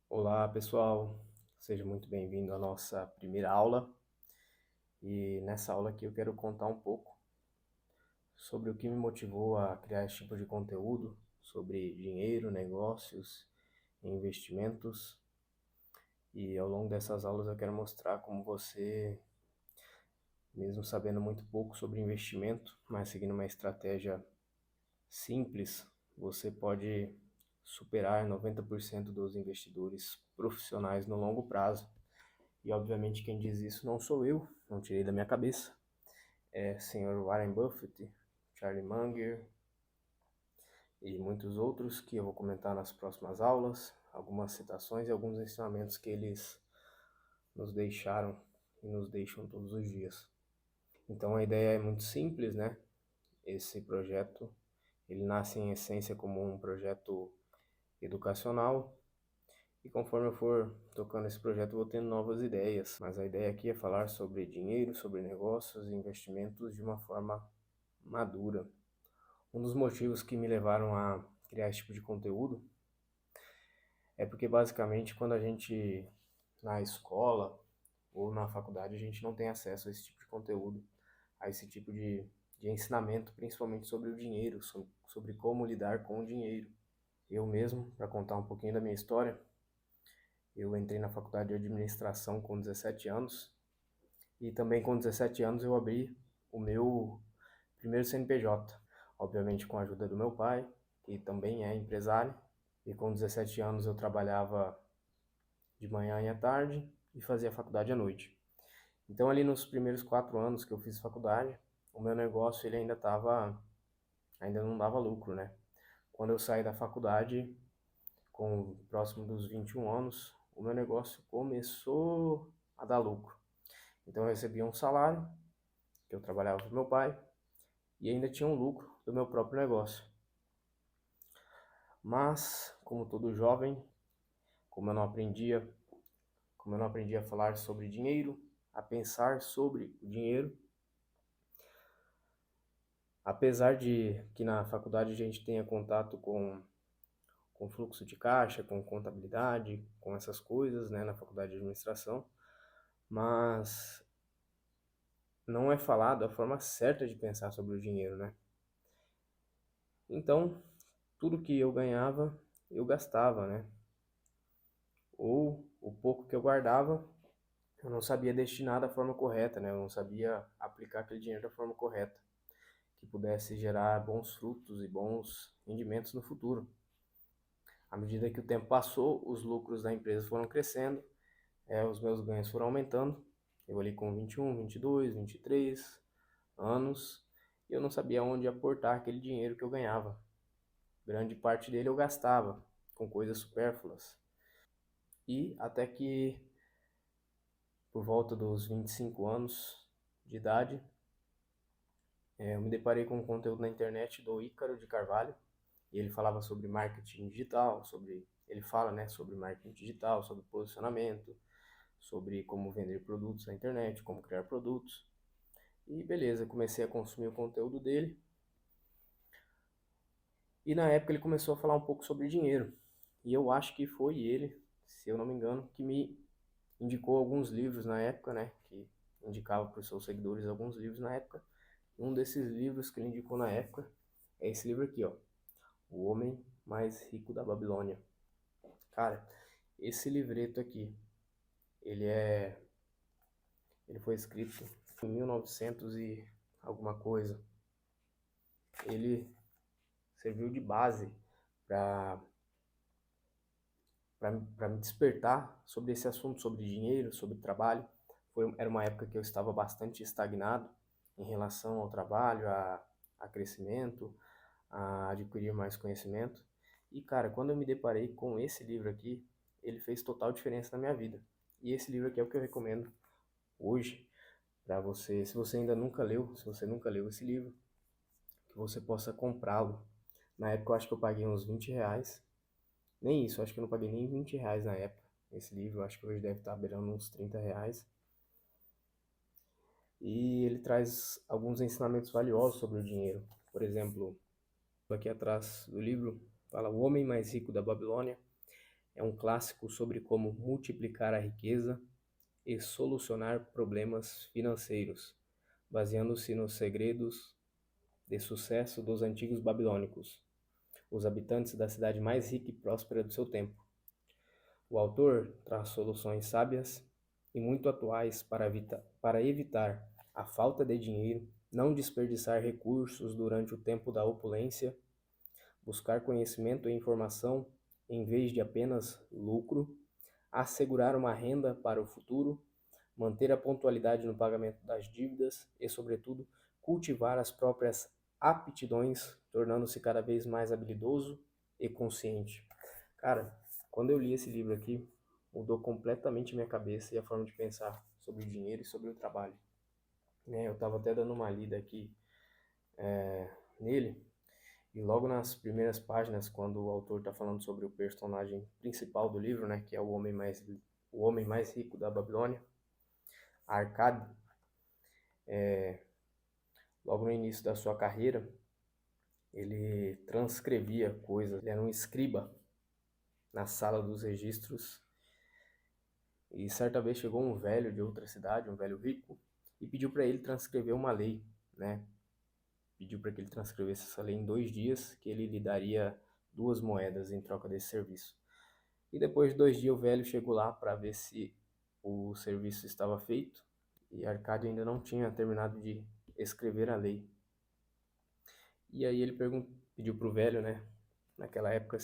Olá pessoal, seja muito bem-vindo à nossa primeira aula. E nessa aula aqui eu quero contar um pouco sobre o que me motivou a criar esse tipo de conteúdo, sobre dinheiro, negócios, investimentos. E ao longo dessas aulas eu quero mostrar como você, mesmo sabendo muito pouco sobre investimento, mas seguindo uma estratégia simples, você pode superar 90% dos investidores profissionais no longo prazo. E obviamente quem diz isso não sou eu, não tirei da minha cabeça. É Sr. Warren Buffett, Charlie Munger e muitos outros que eu vou comentar nas próximas aulas, algumas citações e alguns ensinamentos que eles nos deixaram e nos deixam todos os dias. Então a ideia é muito simples, né? Esse projeto, ele nasce em essência como um projeto educacional. E conforme eu for tocando esse projeto, eu vou tendo novas ideias. Mas a ideia aqui é falar sobre dinheiro, sobre negócios e investimentos de uma forma madura. Um dos motivos que me levaram a criar esse tipo de conteúdo é porque basicamente quando a gente na escola ou na faculdade a gente não tem acesso a esse tipo de conteúdo, a esse tipo de ensinamento, principalmente sobre o dinheiro, sobre como lidar com o dinheiro. Eu mesmo, para contar um pouquinho da minha história, eu entrei na faculdade de administração com 17 anos e também com 17 anos eu abri o meu primeiro CNPJ, obviamente com a ajuda do meu pai, que também é empresário, e com 17 anos eu trabalhava de manhã e à tarde e fazia faculdade à noite. Então ali nos primeiros 4 anos que eu fiz faculdade, o meu negócio ele ainda não dava lucro, né? Quando eu saí da faculdade, com próximo dos 21 anos, o meu negócio começou a dar lucro. Então eu recebia um salário, que eu trabalhava com meu pai, e ainda tinha um lucro do meu próprio negócio. Mas, como todo jovem, como eu não aprendia, como eu não aprendi a falar sobre dinheiro, a pensar sobre o dinheiro, apesar de que na faculdade a gente tenha contato com fluxo de caixa, com contabilidade, com essas coisas, né, na faculdade de administração, mas não é falado a forma certa de pensar sobre o dinheiro, né? Então, tudo que eu ganhava, eu gastava, né? Ou o pouco que eu guardava, eu não sabia destinar da forma correta, né? Eu não sabia aplicar aquele dinheiro da forma correta, que pudesse gerar bons frutos e bons rendimentos no futuro. À medida que o tempo passou, os lucros da empresa foram crescendo, os meus ganhos foram aumentando. Eu ali com 21, 22, 23 anos, e eu não sabia onde aportar aquele dinheiro que eu ganhava. Grande parte dele eu gastava com coisas supérfluas. E até que por volta dos 25 anos de idade, eu me deparei com um conteúdo na internet do Ícaro de Carvalho, e ele falava sobre marketing digital, ele fala, né, sobre marketing digital, sobre posicionamento, sobre como vender produtos na internet, como criar produtos. E beleza, comecei a consumir o conteúdo dele. E na época ele começou a falar um pouco sobre dinheiro. E eu acho que foi ele, se eu não me engano, que me indicou alguns livros na época, né, que indicava para os seus seguidores alguns livros na época. Um desses livros que ele indicou na época é esse livro aqui, ó, O Homem Mais Rico da Babilônia. Cara, esse livreto aqui, ele é, ele foi escrito em 1900 e alguma coisa. Ele serviu de base para para me despertar sobre esse assunto, sobre dinheiro, sobre trabalho. Era uma época que eu estava bastante estagnado em relação ao trabalho, a crescimento, a adquirir mais conhecimento. E, cara, quando eu me deparei com esse livro aqui, ele fez total diferença na minha vida. E esse livro aqui é o que eu recomendo hoje para você, se você ainda nunca leu, se você nunca leu esse livro, que você possa comprá-lo. Na época eu acho que eu paguei uns R$ 20. Nem isso, eu acho que eu não paguei nem R$ 20 na época. Esse livro, eu acho que hoje deve estar beirando uns R$ 30. E ele traz alguns ensinamentos valiosos sobre o dinheiro. Por exemplo, aqui atrás do livro fala O Homem Mais Rico da Babilônia. É um clássico sobre como multiplicar a riqueza e solucionar problemas financeiros, baseando-se nos segredos de sucesso dos antigos babilônicos, os habitantes da cidade mais rica e próspera do seu tempo. O autor traz soluções sábias e muito atuais para evitar a falta de dinheiro, não desperdiçar recursos durante o tempo da opulência, buscar conhecimento e informação em vez de apenas lucro, assegurar uma renda para o futuro, manter a pontualidade no pagamento das dívidas e, sobretudo, cultivar as próprias aptidões, tornando-se cada vez mais habilidoso e consciente. Cara, quando eu li esse livro aqui, mudou completamente minha cabeça e a forma de pensar sobre o dinheiro e sobre o trabalho. Eu estava até dando uma lida aqui nele, e logo nas primeiras páginas, quando o autor está falando sobre o personagem principal do livro, né, que é o homem mais rico da Babilônia, Arcade, logo no início da sua carreira, ele transcrevia coisas, ele era um escriba na sala dos registros, e certa vez chegou um velho de outra cidade, um velho rico, e pediu para ele transcrever uma lei, né? Pediu para que ele transcrevesse essa lei em 2 dias, que ele lhe daria 2 moedas em troca desse serviço. E depois de 2 dias o velho chegou lá para ver se o serviço estava feito, e Arcádio ainda não tinha terminado de escrever a lei. E aí ele pediu para o velho, né? Naquela época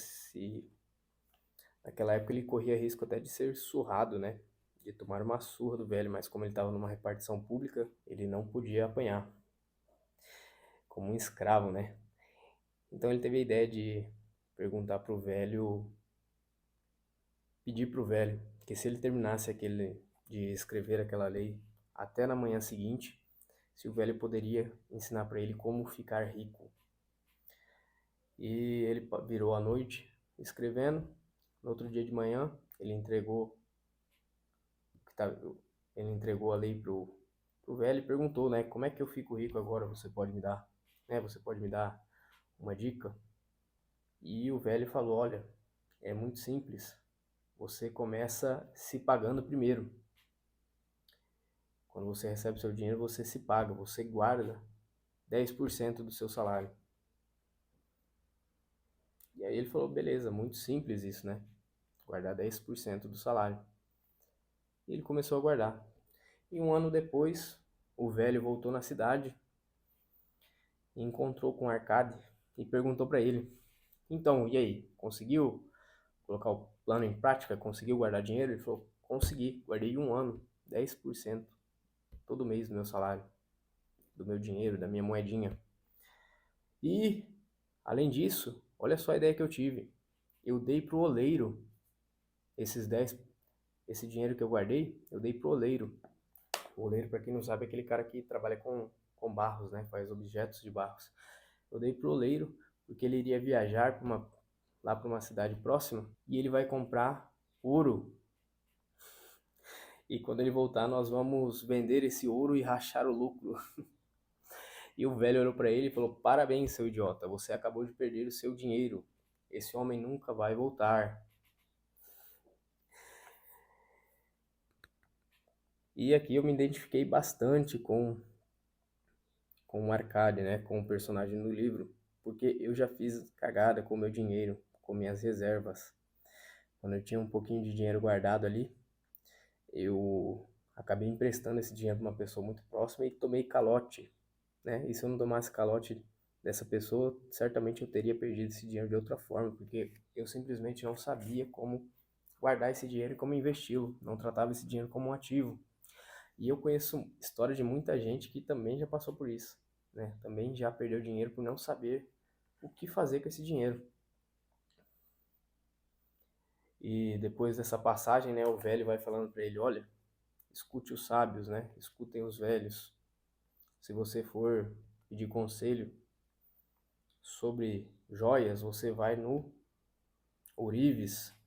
ele corria risco até de ser surrado, né? De tomar uma surra do velho, mas como ele estava numa repartição pública, ele não podia apanhar como um escravo, né? Então ele teve a ideia de perguntar pro velho, pedir pro velho que se ele terminasse de escrever aquela lei até na manhã seguinte, se o velho poderia ensinar para ele como ficar rico. E ele virou a noite escrevendo. No outro dia de manhã, ele entregou a lei pro velho e perguntou, né, como é que eu fico rico agora? Você pode me dar, né? Você pode me dar uma dica? E o velho falou, olha, é muito simples. Você começa se pagando primeiro. Quando você recebe seu dinheiro, você se paga, você guarda 10% do seu salário. E aí ele falou, beleza, muito simples isso, né? Guardar 10% do salário. E ele começou a guardar. E um ano depois, o velho voltou na cidade e encontrou com Arcade e perguntou para ele, então, e aí, conseguiu colocar o plano em prática? Conseguiu guardar dinheiro? Ele falou, consegui, guardei um ano, 10% todo mês do meu salário, do meu dinheiro, da minha moedinha. E, além disso, olha só a ideia que eu tive. Eu dei pro oleiro esse dinheiro que eu guardei, eu dei pro oleiro. O oleiro, para quem não sabe, é aquele cara que trabalha com barros, né? Faz objetos de barros. Eu dei pro oleiro porque ele iria viajar lá para uma cidade próxima e ele vai comprar ouro. E quando ele voltar, nós vamos vender esse ouro e rachar o lucro. E o velho olhou para ele e falou, parabéns, seu idiota, você acabou de perder o seu dinheiro. Esse homem nunca vai voltar. E aqui eu me identifiquei bastante com o Arcade, né, com o personagem do livro, porque eu já fiz cagada com o meu dinheiro, com minhas reservas. Quando eu tinha um pouquinho de dinheiro guardado ali, eu acabei emprestando esse dinheiro para uma pessoa muito próxima e tomei calote, né? E se eu não tomasse calote dessa pessoa, certamente eu teria perdido esse dinheiro de outra forma, porque eu simplesmente não sabia como guardar esse dinheiro e como investi-lo, não tratava esse dinheiro como um ativo. E eu conheço história de muita gente que também já passou por isso, né? Também já perdeu dinheiro por não saber o que fazer com esse dinheiro. E depois dessa passagem, né, o velho vai falando para ele, olha, escute os sábios, né? Escutem os velhos. Se você for pedir conselho sobre joias, você vai no ourives.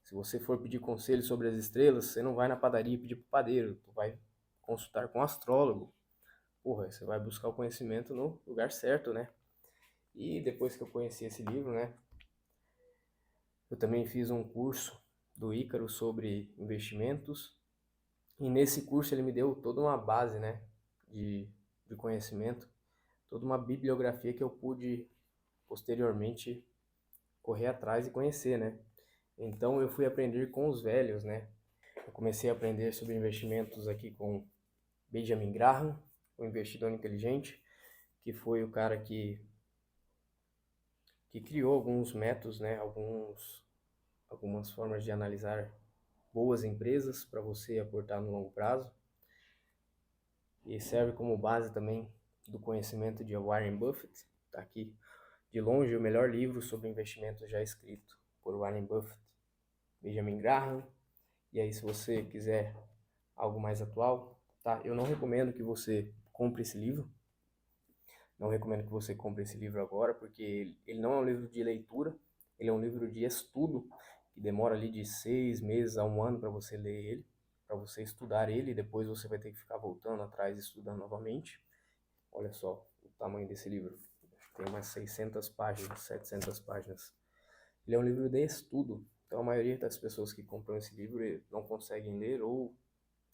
Se você for pedir conselho sobre as estrelas, você não vai na padaria pedir pro padeiro, tu vai consultar com um astrólogo. Porra, você vai buscar o conhecimento no lugar certo, né? E depois que eu conheci esse livro, né, eu também fiz um curso do Ícaro sobre investimentos. E nesse curso ele me deu toda uma base, né, de conhecimento, toda uma bibliografia que eu pude posteriormente correr atrás e conhecer, né? Então eu fui aprender com os velhos, né? Eu comecei a aprender sobre investimentos aqui com Benjamin Graham, o investidor inteligente, que foi o cara que criou alguns métodos, né? Algumas formas de analisar boas empresas para você aportar no longo prazo. E serve como base também do conhecimento de Warren Buffett. Está aqui, de longe, o melhor livro sobre investimentos já escrito por Warren Buffett, Benjamin Graham. E aí, se você quiser algo mais atual, tá? Eu não recomendo que você compre esse livro. Não recomendo que você compre esse livro agora, porque ele não é um livro de leitura, ele é um livro de estudo, que demora ali de 6 meses a 1 ano para você ler ele, para você estudar ele, e depois você vai ter que ficar voltando atrás e estudando novamente. Olha só o tamanho desse livro. Tem umas 600 páginas, 700 páginas. Ele é um livro de estudo, então a maioria das pessoas que compram esse livro não conseguem ler ou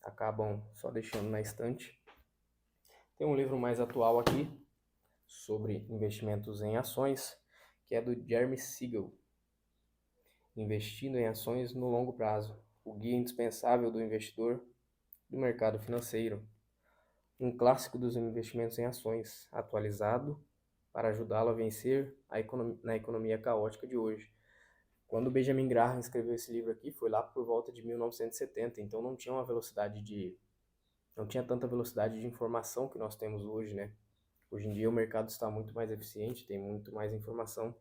acabam só deixando na estante. Tem um livro mais atual aqui, sobre investimentos em ações, que é do Jeremy Siegel, Investindo em Ações no Longo Prazo, o guia indispensável do investidor do mercado financeiro, um clássico dos investimentos em ações, atualizado para ajudá-lo a vencer na economia caótica de hoje. Quando Benjamin Graham escreveu esse livro aqui, foi lá por volta de 1970, então não tinha tanta velocidade de informação que nós temos hoje, né? Hoje em dia o mercado está muito mais eficiente, tem muito mais informação.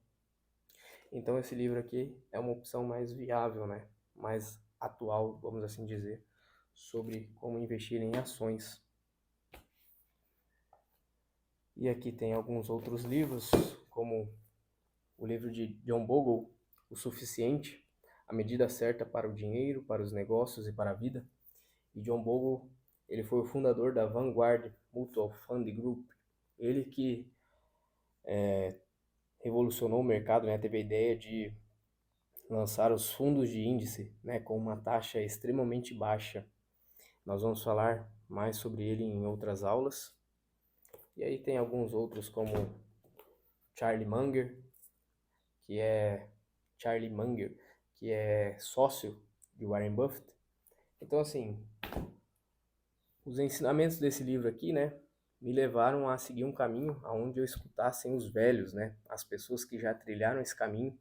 Então esse livro aqui é uma opção mais viável, né? Mais atual, vamos assim dizer, sobre como investir em ações. E aqui tem alguns outros livros, como o livro de John Bogle, O Suficiente, A Medida Certa para o Dinheiro, para os Negócios e para a Vida. E John Bogle, ele foi o fundador da Vanguard Mutual Fund Group. Ele que revolucionou o mercado, né? Teve a ideia de lançar os fundos de índice, né? Com uma taxa extremamente baixa. Nós vamos falar mais sobre ele em outras aulas. E aí tem alguns outros como Charlie Munger, que é sócio de Warren Buffett. Então, assim, os ensinamentos desse livro aqui, né, me levaram a seguir um caminho onde eu escutasse os velhos, né, as pessoas que já trilharam esse caminho,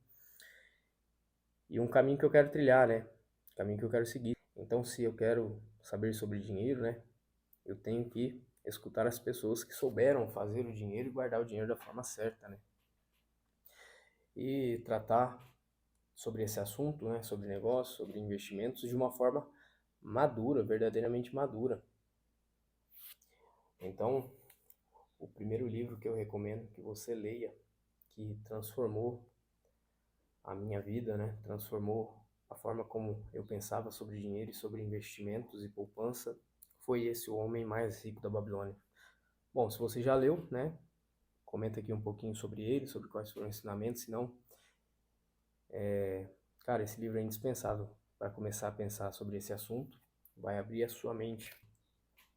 e um caminho que eu quero trilhar, né, caminho que eu quero seguir. Então, se eu quero saber sobre dinheiro, né, eu tenho que escutar as pessoas que souberam fazer o dinheiro e guardar o dinheiro da forma certa, né, e tratar sobre esse assunto, né, sobre negócios, sobre investimentos, de uma forma madura, verdadeiramente madura. Então, o primeiro livro que eu recomendo que você leia, que transformou a minha vida, né, transformou a forma como eu pensava sobre dinheiro e sobre investimentos e poupança, foi esse O Homem Mais Rico da Babilônia. Bom, se você já leu, né, comenta aqui um pouquinho sobre ele, sobre quais foram os ensinamentos, senão cara, esse livro é indispensável para começar a pensar sobre esse assunto, vai abrir a sua mente.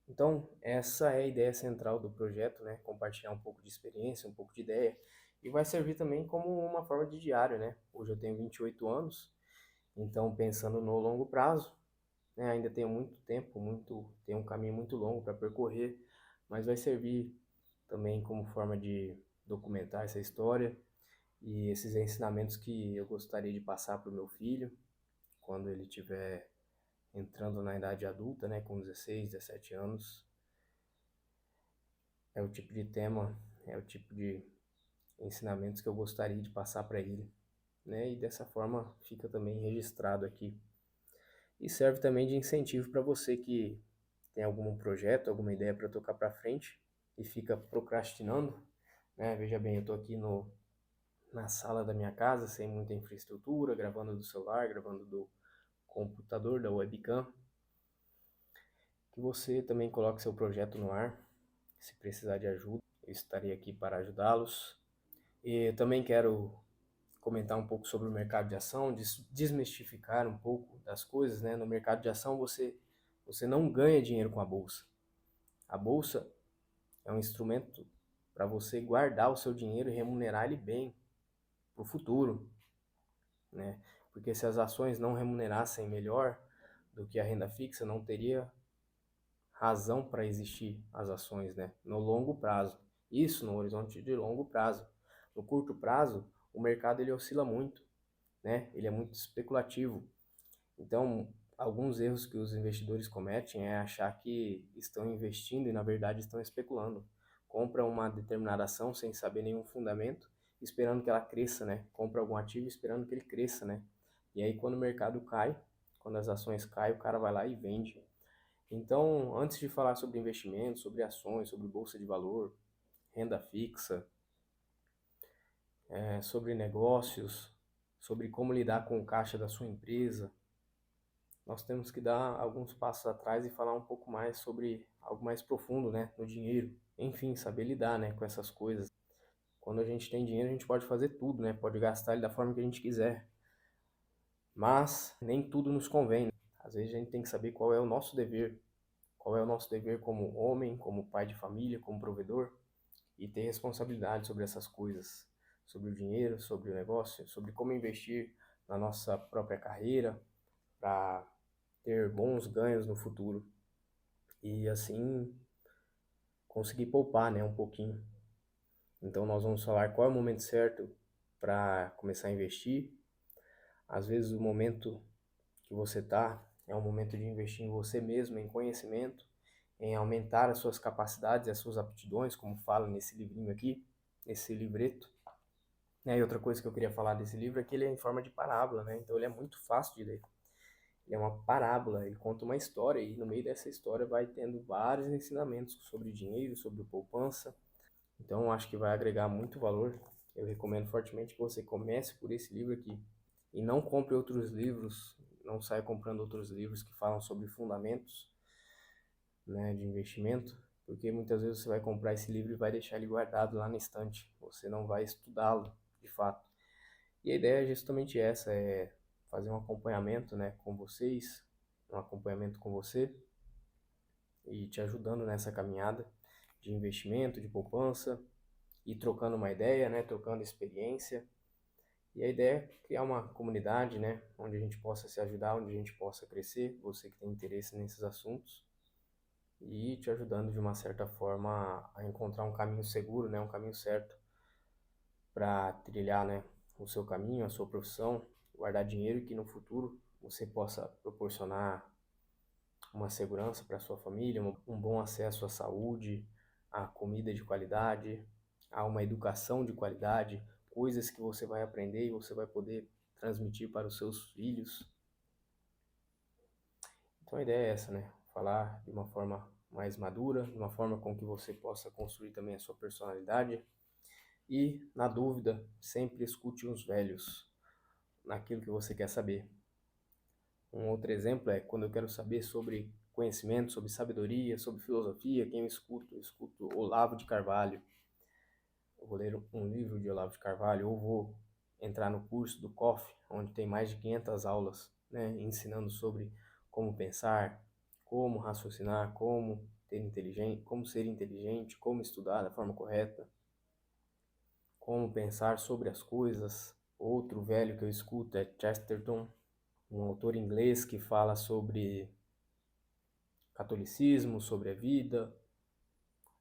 Então, essa é a ideia central do projeto, né? Compartilhar um pouco de experiência, um pouco de ideia, e vai servir também como uma forma de diário, né? Hoje eu tenho 28 anos, então pensando no longo prazo, né? Ainda tenho muito tempo, tenho um caminho muito longo para percorrer, mas vai servir também como forma de documentar essa história e esses ensinamentos que eu gostaria de passar para o meu filho quando ele estiver entrando na idade adulta, né, com 16, 17 anos. É o tipo de tema, é o tipo de ensinamentos que eu gostaria de passar para ele, né? E dessa forma fica também registrado aqui. E serve também de incentivo para você que tem algum projeto, alguma ideia para tocar para frente e fica procrastinando, né? Veja bem, eu estou aqui na sala da minha casa, sem muita infraestrutura, gravando do celular, gravando do computador, da webcam. Que você também coloque seu projeto no ar, se precisar de ajuda, eu estarei aqui para ajudá-los. E eu também quero comentar um pouco sobre o mercado de ação, desmistificar um pouco das coisas, né? No mercado de ação você não ganha dinheiro com a bolsa. A bolsa é um instrumento para você guardar o seu dinheiro e remunerar ele bem para o futuro, né? Porque se as ações não remunerassem melhor do que a renda fixa, não teria razão para existir as ações, né? No longo prazo. Isso no horizonte de longo prazo. No curto prazo, o mercado ele oscila muito, né? Ele é muito especulativo. Então, alguns erros que os investidores cometem é achar que estão investindo e na verdade estão especulando. Compra uma determinada ação sem saber nenhum fundamento, esperando que ela cresça, né? Compra algum ativo esperando que ele cresça, né? E aí quando o mercado cai, quando as ações caem, o cara vai lá e vende. Então, antes de falar sobre investimentos, sobre ações, sobre bolsa de valor, renda fixa, sobre negócios, sobre como lidar com o caixa da sua empresa, nós temos que dar alguns passos atrás e falar um pouco mais sobre algo mais profundo, né, no dinheiro. Enfim, saber lidar, né, com essas coisas. Quando a gente tem dinheiro, a gente pode fazer tudo, né, pode gastar ele da forma que a gente quiser. Mas nem tudo nos convém, né? Às vezes a gente tem que saber qual é o nosso dever. Qual é o nosso dever como homem, como pai de família, como provedor e ter responsabilidade sobre essas coisas, sobre o dinheiro, sobre o negócio, sobre como investir na nossa própria carreira para ter bons ganhos no futuro e assim conseguir poupar, né, um pouquinho. Então nós vamos falar qual é o momento certo para começar a investir. Às vezes o momento que você está é um momento de investir em você mesmo, em conhecimento, em aumentar as suas capacidades e as suas aptidões, como fala nesse livrinho aqui, nesse livreto. E outra coisa que eu queria falar desse livro é que ele é em forma de parábola, né? Então ele é muito fácil de ler. Ele é uma parábola, ele conta uma história e no meio dessa história vai tendo vários ensinamentos sobre dinheiro, sobre poupança. Então eu acho que vai agregar muito valor. Eu recomendo fortemente que você comece por esse livro aqui e não compre outros livros, não saia comprando outros livros que falam sobre fundamentos, né, de investimento, porque muitas vezes você vai comprar esse livro e vai deixar ele guardado lá na estante. Você não vai estudá-lo de fato. E a ideia é justamente essa, é fazer um acompanhamento, né, com vocês, um acompanhamento com você e te ajudando nessa caminhada de investimento, de poupança, e trocando uma ideia, né, trocando experiência. E a ideia é criar uma comunidade, né, onde a gente possa se ajudar, onde a gente possa crescer, você que tem interesse nesses assuntos, e te ajudando de uma certa forma a encontrar um caminho seguro, né, um caminho certo para trilhar, né, o seu caminho, a sua profissão, guardar dinheiro e que no futuro você possa proporcionar uma segurança para sua família, um bom acesso à saúde, à comida de qualidade, a uma educação de qualidade, coisas que você vai aprender e você vai poder transmitir para os seus filhos. Então a ideia é essa, né? Falar de uma forma mais madura, de uma forma com que você possa construir também a sua personalidade. E, na dúvida, sempre escute os velhos naquilo que você quer saber. Um outro exemplo é quando eu quero saber sobre conhecimento, sobre sabedoria, sobre filosofia, quem eu escuto? Eu escuto Olavo de Carvalho. Eu vou ler um livro de Olavo de Carvalho, ou vou entrar no curso do COF, onde tem mais de 500 aulas, né, ensinando sobre como pensar, como raciocinar, como ser inteligente, como estudar da forma correta, como pensar sobre as coisas. Outro velho que eu escuto é Chesterton, um autor inglês que fala sobre catolicismo, sobre a vida,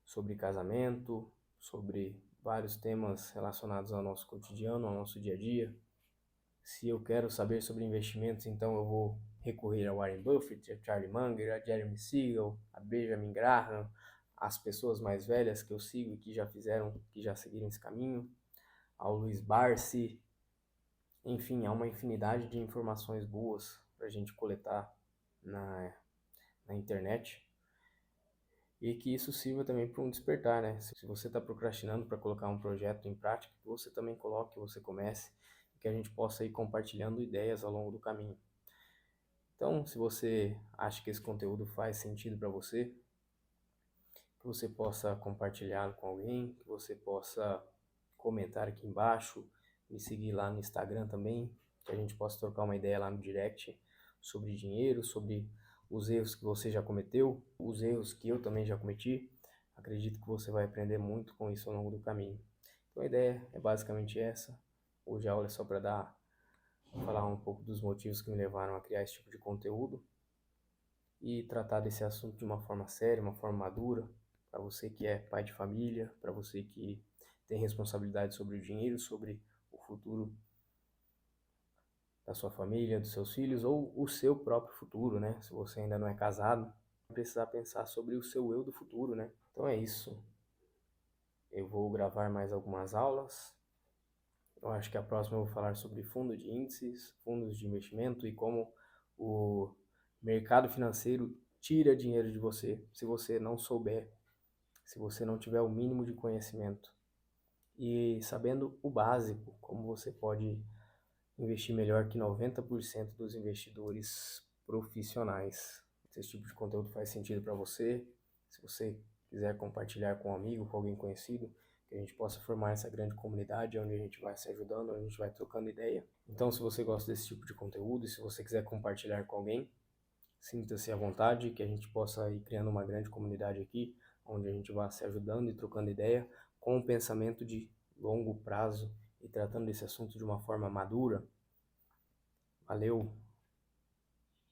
sobre casamento, sobre vários temas relacionados ao nosso cotidiano, ao nosso dia a dia. Se eu quero saber sobre investimentos, então eu vou recorrer a Warren Buffett, a Charlie Munger, a Jeremy Siegel, a Benjamin Graham, as pessoas mais velhas que eu sigo e que já seguiram esse caminho, ao Luiz Barsi. Enfim, há uma infinidade de informações boas para a gente coletar na internet e que isso sirva também para um despertar, né? Se você está procrastinando para colocar um projeto em prática, que você também coloque, que você comece, e que a gente possa ir compartilhando ideias ao longo do caminho. Então, se você acha que esse conteúdo faz sentido para você, que você possa compartilhar com alguém, que você possa comentar aqui embaixo, me seguir lá no Instagram também, que a gente possa trocar uma ideia lá no direct sobre dinheiro, sobre os erros que você já cometeu, os erros que eu também já cometi. Acredito que você vai aprender muito com isso ao longo do caminho. Então a ideia é basicamente essa. Hoje a aula é só para falar um pouco dos motivos que me levaram a criar esse tipo de conteúdo e tratar desse assunto de uma forma séria, uma forma madura, para você que é pai de família, para você que tem responsabilidade sobre o dinheiro, sobre o futuro da sua família, dos seus filhos ou o seu próprio futuro, né? Se você ainda não é casado, precisar pensar sobre o seu eu do futuro, né? Então é isso. Eu vou gravar mais algumas aulas. Eu acho que a próxima eu vou falar sobre fundo de índices, fundos de investimento e como o mercado financeiro tira dinheiro de você se você não souber, se você não tiver o mínimo de conhecimento. E sabendo o básico, como você pode investir melhor que 90% dos investidores profissionais. Se esse tipo de conteúdo faz sentido para você, se você quiser compartilhar com um amigo, com alguém conhecido, que a gente possa formar essa grande comunidade onde a gente vai se ajudando, onde a gente vai trocando ideia. Então, se você gosta desse tipo de conteúdo e se você quiser compartilhar com alguém, sinta-se à vontade, que a gente possa ir criando uma grande comunidade aqui, onde a gente vai se ajudando e trocando ideia com um pensamento de longo prazo e tratando desse assunto de uma forma madura. Valeu!